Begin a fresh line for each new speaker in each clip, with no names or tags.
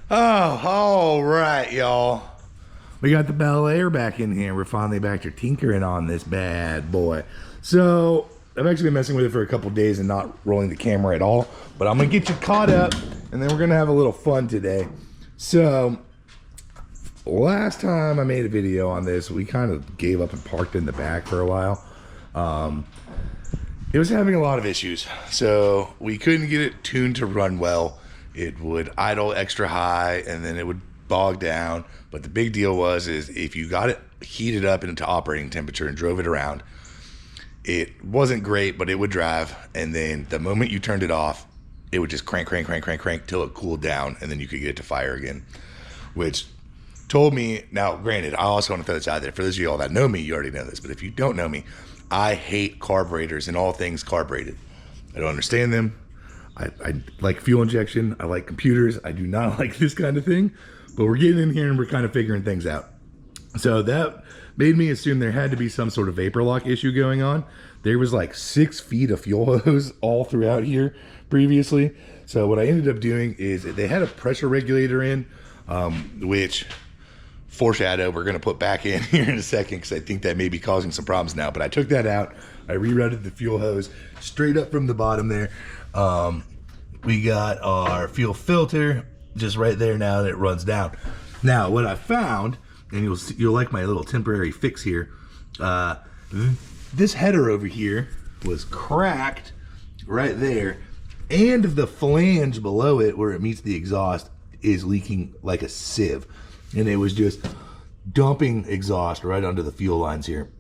Oh, all right, y'all. We got the Bel Air back in here. We're finally back to tinkering on this bad boy. So, I've actually been messing with it for a couple days and not rolling the camera at all. But I'm going to get you caught up, and then we're going to have a little fun today. So, last time I made a video on this, we kind of gave up and parked in the back for a while. It was having a lot of issues. So, we couldn't get it tuned to run well. It would idle extra high and then it would bog down. But the big deal was if you got it heated up into operating temperature and drove it around, it wasn't great, but it would drive. And then the moment you turned it off, it would just crank till it cooled down, and then you could get it to fire again. Which told me, now granted, I also want to throw this out there. For those of y'all that know me, you already know this. But if you don't know me, I hate carburetors and all things carbureted. I don't understand them. I like fuel injection. I like computers. I do not like this kind of thing, but we're getting in here and we're kind of figuring things out. So that made me assume there had to be some sort of vapor lock issue going on. There was like 6 feet of fuel hose all throughout here previously. So what I ended up doing is they had a pressure regulator in, which foreshadow we're going to put back in here in a second because I think that may be causing some problems now. But I took that out. I rerouted the fuel hose straight up from the bottom there. We got our fuel filter just right there now that it runs down. Now what I found, and you'll like my little temporary fix here, this header over here was cracked right there, and the flange below it where it meets the exhaust is leaking like a sieve, and it was just dumping exhaust right onto the fuel lines here.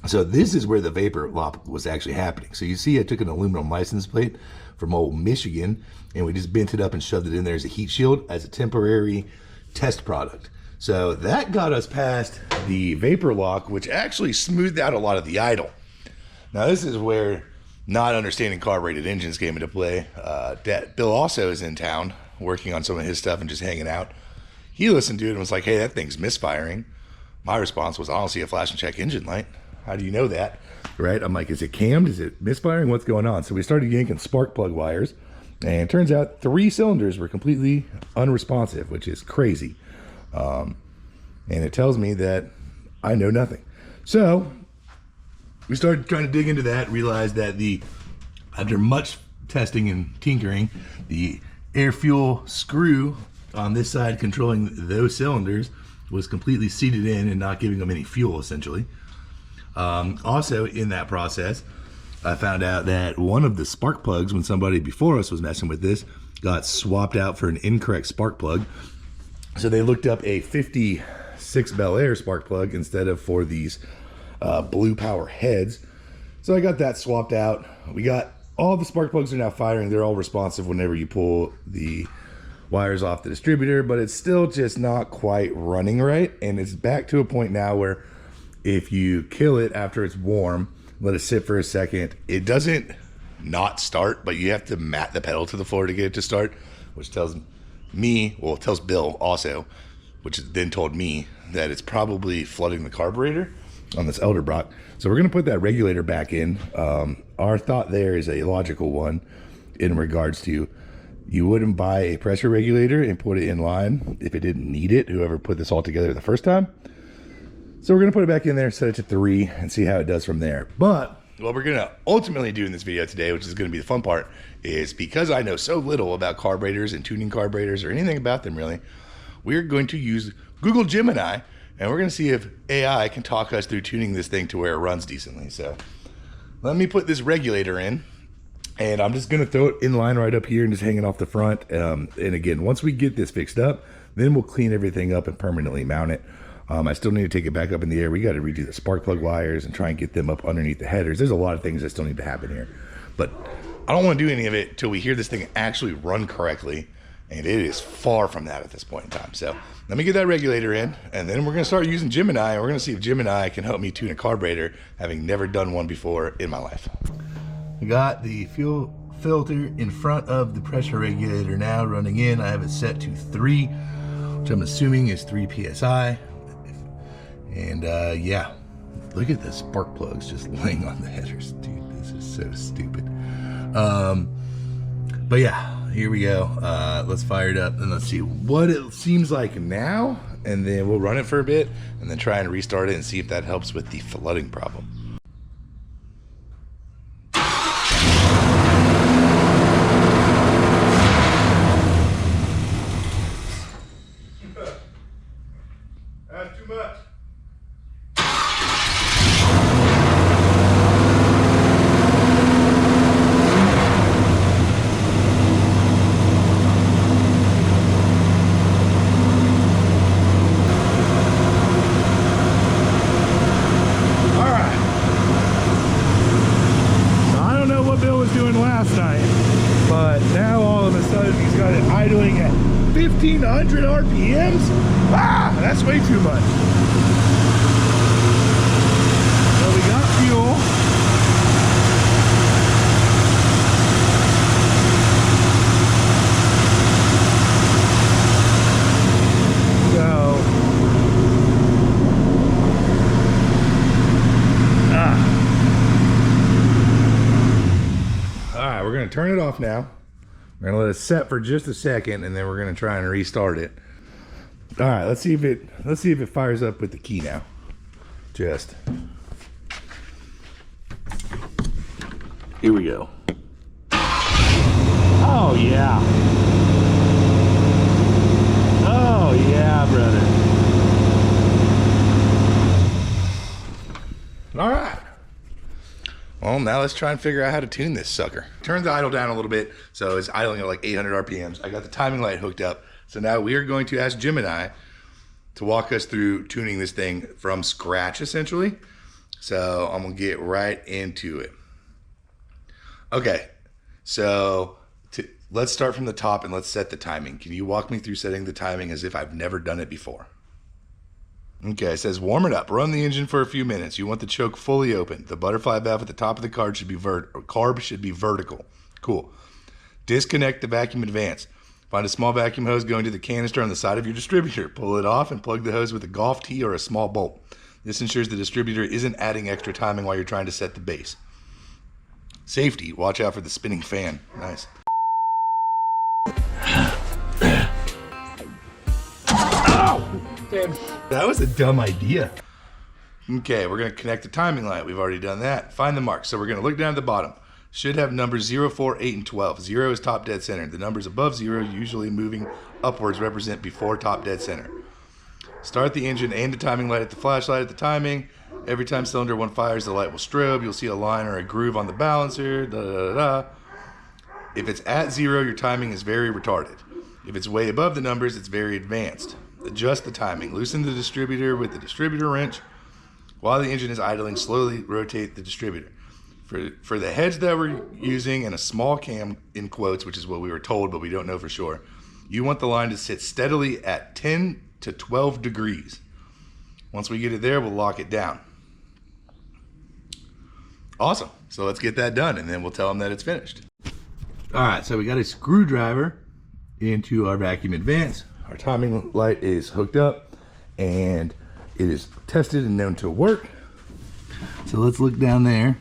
So this is where the vapor lock was actually happening. So you see I took an aluminum license plate from old Michigan and we just bent it up and shoved it in there as a heat shield as a temporary test product. So that got us past the vapor lock, which actually smoothed out a lot of the idle. Now this is where not understanding carbureted engines came into play. Bill also is in town working on some of his stuff and just hanging out. He listened to it and was like, hey, that thing's misfiring. My response was, I don't see a flash and check engine light. How do you know that? Right? I'm like, is it cammed? Is it misfiring? What's going on? So we started yanking spark plug wires, and it turns out 3 cylinders were completely unresponsive, which is crazy. And it tells me that I know nothing. So we started trying to dig into that, realized that after much testing and tinkering, the air fuel screw on this side controlling those cylinders was completely seated in and not giving them any fuel, essentially. Also in that process, I found out that one of the spark plugs, when somebody before us was messing with this, got swapped out for an incorrect spark plug. So they looked up a 56 Bel Air spark plug instead of for these blue power heads. So I got that swapped out. We got all the spark plugs are now firing. They're all responsive whenever you pull the wires off the distributor, but it's still just not quite running right. And it's back to a point now where if you kill it after it's warm, let it sit for a second, it doesn't not start, but you have to mat the pedal to the floor to get it to start, which tells me, well, it tells Bill also, which then told me that it's probably flooding the carburetor on this Elderbrock. So we're going to put that regulator back in. Our thought there is a logical one in regards to you wouldn't buy a pressure regulator and put it in line if it didn't need it, whoever put this all together the first time. So we're going to put it back in there, set it to 3, and see how it does from there. But what we're going to ultimately do in this video today, which is going to be the fun part, is because I know so little about carburetors and tuning carburetors or anything about them really, we're going to use Google Gemini, and we're going to see if AI can talk us through tuning this thing to where it runs decently. So let me put this regulator in, and I'm just going to throw it in line right up here and just hang it off the front. And again, once we get this fixed up, then we'll clean everything up and permanently mount it. I still need to take it back up in the air. We got to redo the spark plug wires and try and get them up underneath the headers. There's a lot of things that still need to happen here, but I don't want to do any of it till we hear this thing actually run correctly, and it is far from that at this point in time. So let me get that regulator in, and then we're going to start using Gemini, and we're going to see if Gemini can help me tune a carburetor, having never done one before in my life. We got the fuel filter in front of the pressure regulator now running in. I have it set to 3, which I'm assuming is 3 PSI. And yeah, look at the spark plugs just laying on the headers. Dude, this is so stupid. But yeah, here we go. Let's fire it up and let's see what it seems like now, and then we'll run it for a bit and then try and restart it and see if that helps with the flooding problem. That's too much. Last night, but now all of a sudden he's got it idling at 1,500 RPMs. Ah, that's way too much. So we got fuel. We're going to turn it off now. We're going to let it set for just a second, and then we're going to try and restart it. All right, let's see if it fires up with the key now. Just here we go. Oh yeah. Oh yeah, brother. All right. Well, now let's try and figure out how to tune this sucker. Turn the idle down a little bit, so it's idling at like 800 RPMs. I got the timing light hooked up. So now we are going to ask Gemini to walk us through tuning this thing from scratch, essentially. So I'm gonna get right into it. Okay, so let's start from the top and let's set the timing. Can you walk me through setting the timing as if I've never done it before? Okay, it says warm it up. Run the engine for a few minutes. You want the choke fully open. The butterfly valve at the top of the carb should be vertical. Cool. Disconnect the vacuum advance. Find a small vacuum hose going to the canister on the side of your distributor. Pull it off and plug the hose with a golf tee or a small bolt. This ensures the distributor isn't adding extra timing while you're trying to set the base. Safety. Watch out for the spinning fan. Nice. That was a dumb idea. Okay, we're going to connect the timing light. We've already done that. Find the mark. So we're going to look down at the bottom. Should have numbers 0, 4, 8, and 12. 0 is top dead center. The numbers above 0, usually moving upwards, represent before top dead center. Start the engine, aim the timing light at the flashlight at the timing. Every time cylinder 1 fires, the light will strobe. You'll see a line or a groove on the balancer. Da, da, da, da. If it's at 0, your timing is very retarded. If it's way above the numbers, it's very advanced. Adjust the timing. Loosen the distributor with the distributor wrench. While the engine is idling, slowly rotate the distributor. For the heads that we're using and a small cam, in quotes, which is what we were told, but we don't know for sure, you want the line to sit steadily at 10 to 12 degrees. Once we get it there, we'll lock it down. Awesome. So let's get that done, and then we'll tell them that it's finished. All right, so we got a screwdriver into our vacuum advance. Our timing light is hooked up and it is tested and known to work. So let's look down there.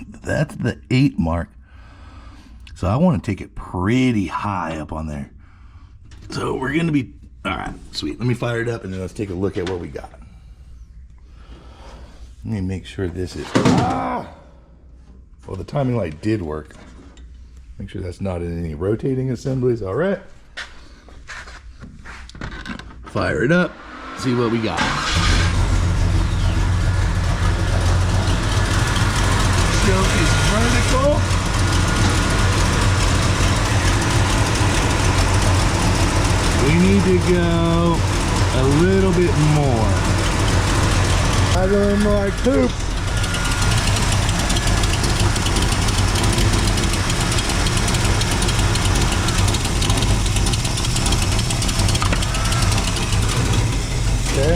That's the 8 mark. So I want to take it pretty high up on there. So we're going to be, all right, sweet. Let me fire it up and then let's take a look at what we got. Let me make sure this is, well, the timing light did work. Make sure that's not in any rotating assemblies. All right. Fire it up. See what we got. Choke is vertical. We need to go a little bit more. I don't like poop. Okay.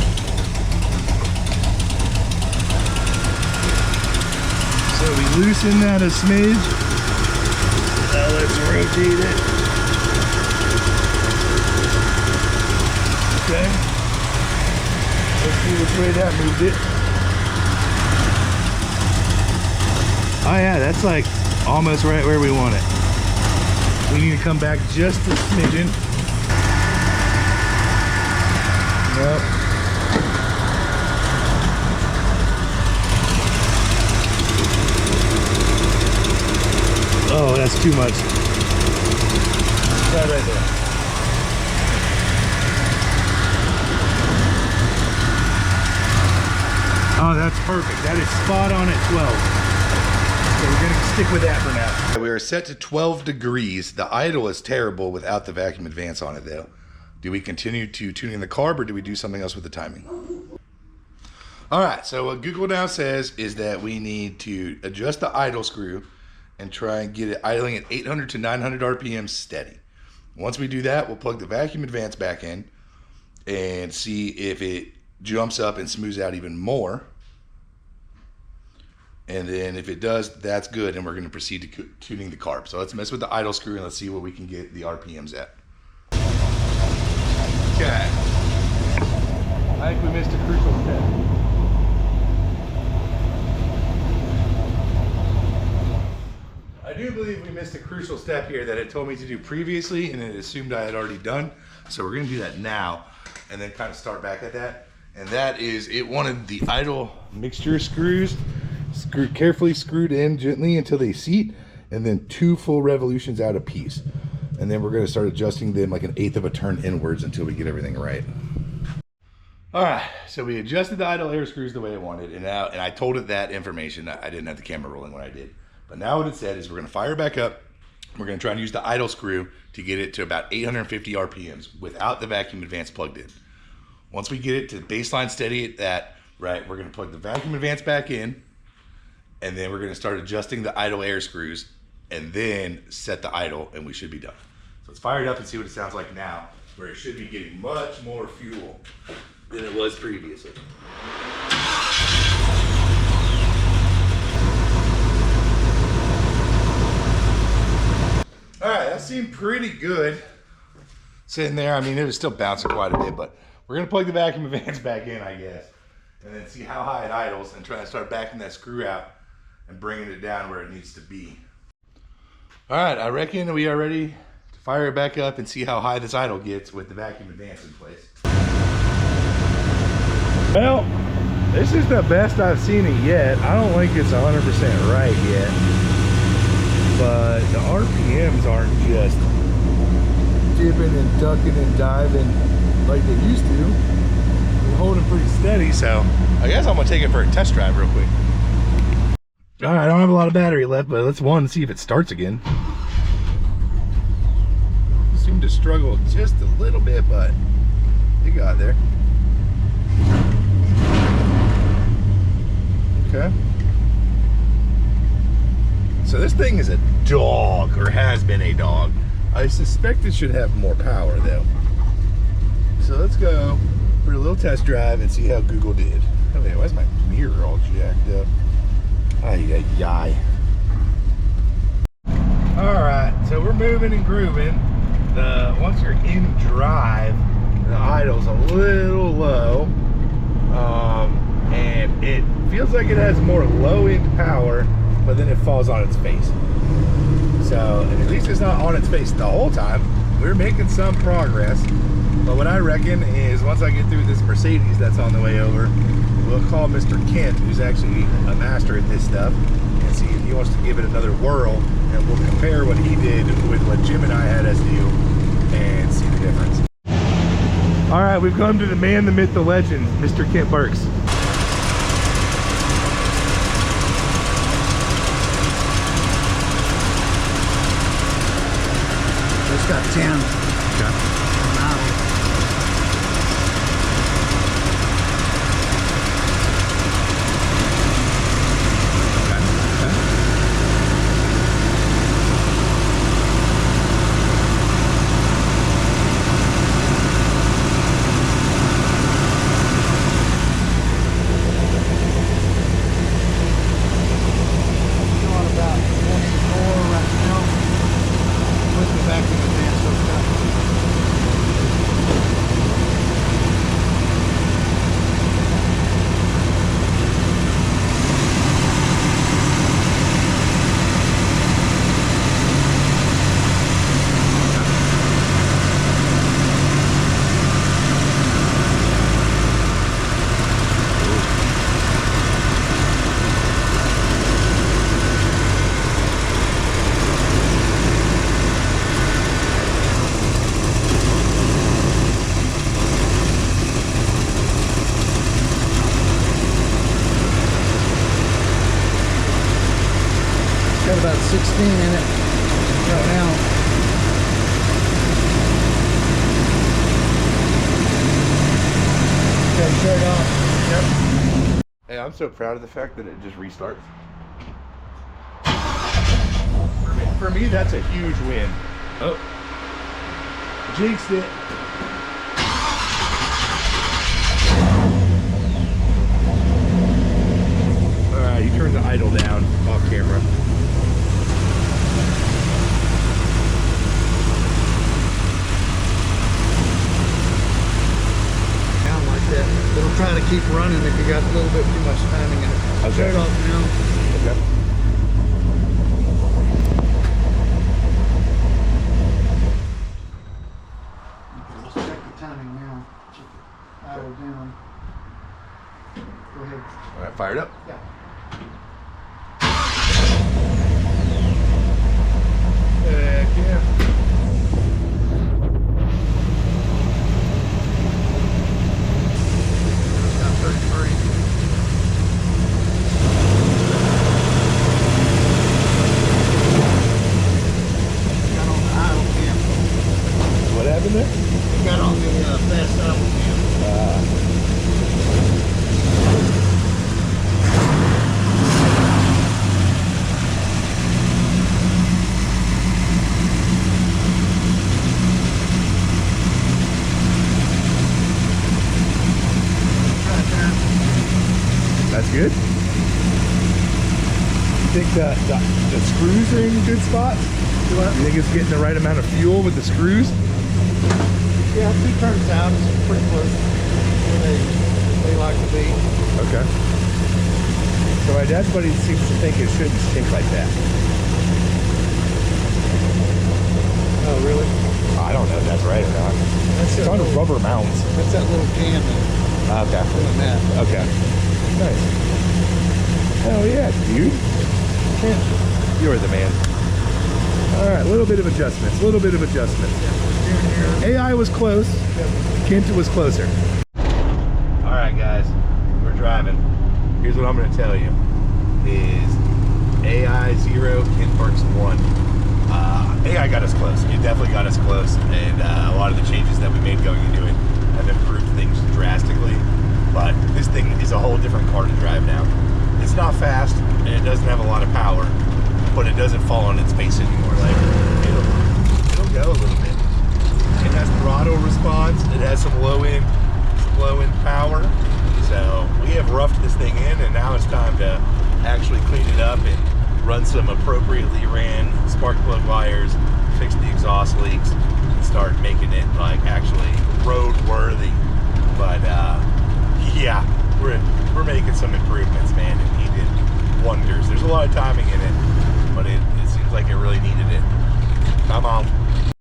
So we loosen that a smidge. Now let's rotate it. Okay. Let's see which way that moved it. Oh yeah, that's like Almost right where we want it. We need to come back just a smidgen. Yep. Oh, that's too much. Right there. Oh, that's perfect. That is spot on at 12. So we're gonna stick with that for now. We are set to 12 degrees. The idle is terrible without the vacuum advance on it though. Do we continue to tuning the carb or do we do something else with the timing? All right, so what Google now says is that we need to adjust the idle screw and try and get it idling at 800 to 900 RPM steady. Once we do that, we'll plug the vacuum advance back in and see if it jumps up and smooths out even more. And then if it does, that's good, and we're going to proceed to tuning the carb. So let's mess with the idle screw and let's see what we can get the RPMs at. Okay. I think we missed a crucial step. I do believe we missed a crucial step here that it told me to do previously and it assumed I had already done. So we're going to do that now and then kind of start back at that. And that is, it wanted the idle mixture screws carefully screwed in gently until they seat, and then 2 full revolutions out a piece. And then we're going to start adjusting them like 1/8 of a turn inwards until we get everything right. All right, so we adjusted the idle air screws the way I wanted, and I told it that information. I didn't have the camera rolling when I did. But now what it said is we're going to fire back up. We're going to try and use the idle screw to get it to about 850 RPMs without the vacuum advance plugged in. Once we get it to baseline steady at that, right, we're going to plug the vacuum advance back in, and then we're going to start adjusting the idle air screws and then set the idle, and we should be done. So let's fire it up and see what it sounds like now, where it should be getting much more fuel than it was previously. All right, that seemed pretty good sitting there. I mean, it was still bouncing quite a bit, but we're going to plug the vacuum advance back in, I guess, and then see how high it idles and try to start backing that screw out and bringing it down where it needs to be. All right, I reckon we are ready to fire it back up and see how high this idle gets with the vacuum advance in place. Well, this is the best I've seen it yet. I don't think it's 100% right yet, but the RPMs aren't just dipping and ducking and diving like they used to. They're holding pretty steady, so I guess I'm gonna take it for a test drive real quick. All right, I don't have a lot of battery left, but let's see if it starts again. It seemed to struggle just a little bit, but it got there. Okay. So this thing is a dog, or has been a dog. I suspect it should have more power though. So let's go for a little test drive and see how Google did. Oh wait, why is my mirror all jacked up? Ay, ay, ay. All right, so we're moving and grooving. Once you're in drive, the idle's a little low, and it feels like it has more low-end power, but then it falls on its face. So, and at least it's not on its face the whole time. We're making some progress, but what I reckon is once I get through this Mercedes that's on the way over, we'll call Mr. Kent, who's actually a master at this stuff, and see if he wants to give it another whirl, and we'll compare what he did with what Jim and I had us do and see the difference. All right, we've come to the man, the myth, the legend, Mr. Kent Burks.
It's got 10. Okay. Back in the van, so
I'm so proud of the fact that it just restarts. For me, that's a huge win. Oh, jinxed it. All right, you turned the idle down off camera.
Down like that. It'll try to keep running if you got a little bit too much timing in it.
Okay.
Turn it off now.
Okay.
Let's check the timing now. Check it. Idle down. Go ahead.
All right, fired up.
Yeah.
Heck yeah.
It's got 33. Got on the idle cam.
What happened there?
It got on the fast idle cam. Right there.
That's good. You think the screws are in a good spot? You think it's getting the right amount of fuel with the screws?
Yeah, 2 turns out is pretty close to where they like to be.
Okay. So my dad's buddy seems to think it shouldn't stink like that.
Oh, really?
I don't know if that's right or not.
That's
It's on rubber mounts.
That's that little can that's
Okay.
doing that.
Okay. Nice. Hell yeah, dude. You're the man. All right, a little bit of adjustments. A little bit of adjustments. AI was close. Kent was closer. All right, guys, we're driving. Here's what I'm going to tell you: is AI 0, Kent Parks 1. AI got us close. It definitely got us close, and a lot of the changes that we made going into it have improved things drastically. But this thing is a whole different car to drive now. It's not fast, and it doesn't have a lot of power, but it doesn't fall on its face anymore. Like it'll go a little bit. It has throttle response. It has some low end power. So we have roughed this thing in, and now it's time to actually clean it up and run some appropriately ran spark plug wires, fix the exhaust leaks, and start making it like actually road worthy. But yeah, we're making some improvements, man, and he did wonders. There's a lot of timing in it, but it seems like it really needed it. Come on.